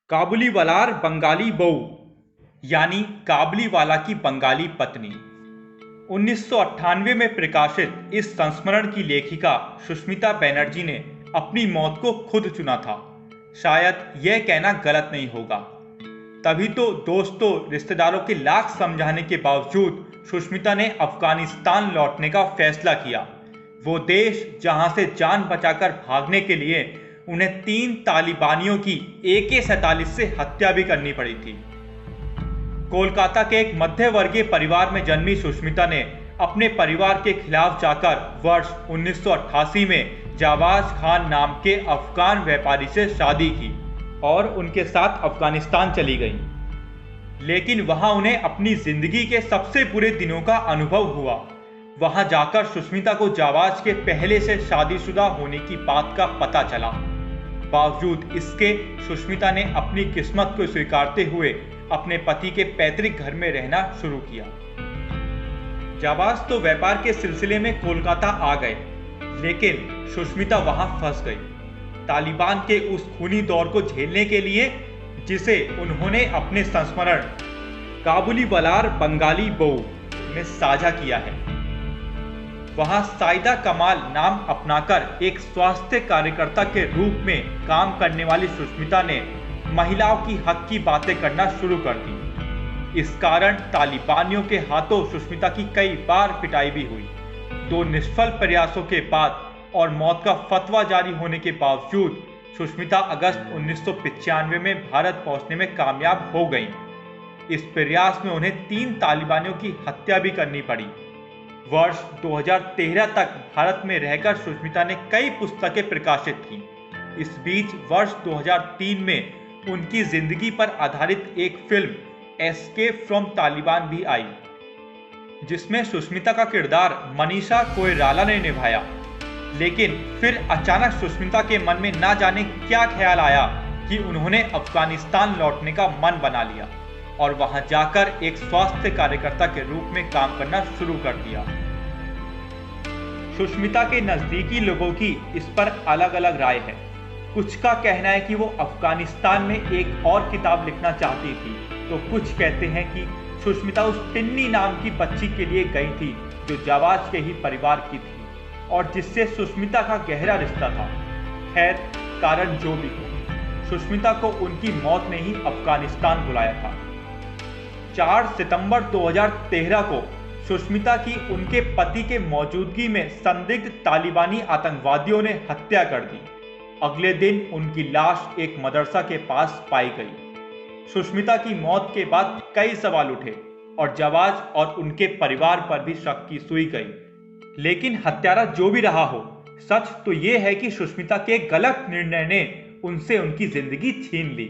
काबुलीवालार बंगाली बहू यानी काबुलीवाला की बंगाली पत्नी। 1998 में प्रकाशित इस संस्मरण की लेखिका सुष्मिता बनर्जी ने अपनी मौत को खुद चुना था। शायद यह कहना गलत नहीं होगा। तभी तो दोस्तों रिश्तेदारों के लाख समझाने के बावजूद सुष्मिता ने अफगानिस्तान लौटने का फैसला किया। वो देश जहां से जान बचाकर भागने के लिए उन्हें 3 तालिबानियों की AK-47 से हत्या भी करनी पड़ी थी। कोलकाता के एक मध्य वर्गीय परिवार में जन्मी सुष्मिता ने अपने परिवार के खिलाफ जाकर वर्ष 1988 में जावाज खान नाम के अफगान व्यापारी से शादी की और उनके साथ अफगानिस्तान चली गई। लेकिन वहां उन्हें अपनी जिंदगी के सबसे बुरे दिनों का अनुभव हुआ। वहां जाकर सुष्मिता को जावाज के पहले से शादीशुदा होने की बात का पता चला। बावजूद इसके सुष्मिता ने अपनी किस्मत को स्वीकारते हुए अपने पति के पैतृक घर में रहना शुरू किया। जाबाज तो व्यापार के सिलसिले में कोलकाता आ गए, लेकिन सुष्मिता वहां फंस गई। तालिबान के उस खूनी दौर को झेलने के लिए जिसे उन्होंने अपने संस्मरण काबुलीवालार बंगाली बहू में साझा किया है। वहां साइदा कमाल नाम अपनाकर एक स्वास्थ्य कार्यकर्ता के रूप में काम करने वाली सुष्मिता ने महिलाओं की हक की बातें करना शुरू कर दी। इस कारण तालिबानियों के हाथों सुष्मिता की कई बार पिटाई भी हुई। 2 निष्फल प्रयासों के बाद और मौत का फतवा जारी होने के बावजूद सुष्मिता अगस्त 1995 में भारत पहुंचने में कामयाब हो गईं। इस प्रयास में उन्हें 3 तालिबानियों की हत्या भी करनी पड़ी। वर्ष 2013 तक भारत में रहकर सुष्मिता ने कई पुस्तकें प्रकाशित की। इस बीच वर्ष 2003 में उनकी जिंदगी पर आधारित एक फिल्म एस्केप फ्रॉम तालिबान भी आई, जिसमें सुष्मिता का किरदार मनीषा कोइराला ने निभाया। लेकिन फिर अचानक सुष्मिता के मन में ना जाने क्या ख्याल आया कि उन्होंने अफगानिस्तान लौटने का मन बना लिया और वहां जाकर एक स्वास्थ्य कार्यकर्ता के रूप में काम करना शुरू कर दिया। सुष्मिता के नजदीकी लोगों की इस पर अलग अलग राय है। कुछ का कहना है कि वो अफगानिस्तान में एक और किताब लिखना चाहती थी, तो कुछ कहते हैं कि सुष्मिता उस टिन्नी नाम की बच्ची के लिए गई थी जो जावाज के ही परिवार की थी और जिससे सुष्मिता का गहरा रिश्ता था। खैर, कारण जो भी हो, सुष्मिता को उनकी मौत ने ही अफगानिस्तान बुलाया था। 4 सितंबर 2013 को सुष्मिता की उनके पति के मौजूदगी में संदिग्ध तालिबानी आतंकवादियों ने हत्या कर दी। अगले दिन उनकी लाश एक मदरसा के पास पाई गई। सुष्मिता की मौत के बाद कई सवाल उठे और जावाज और उनके परिवार पर भी शक की सुई गई। लेकिन हत्यारा जो भी रहा हो, सच तो यह है कि सुष्मिता के गलत निर्णय ने उनसे उनकी जिंदगी छीन ली।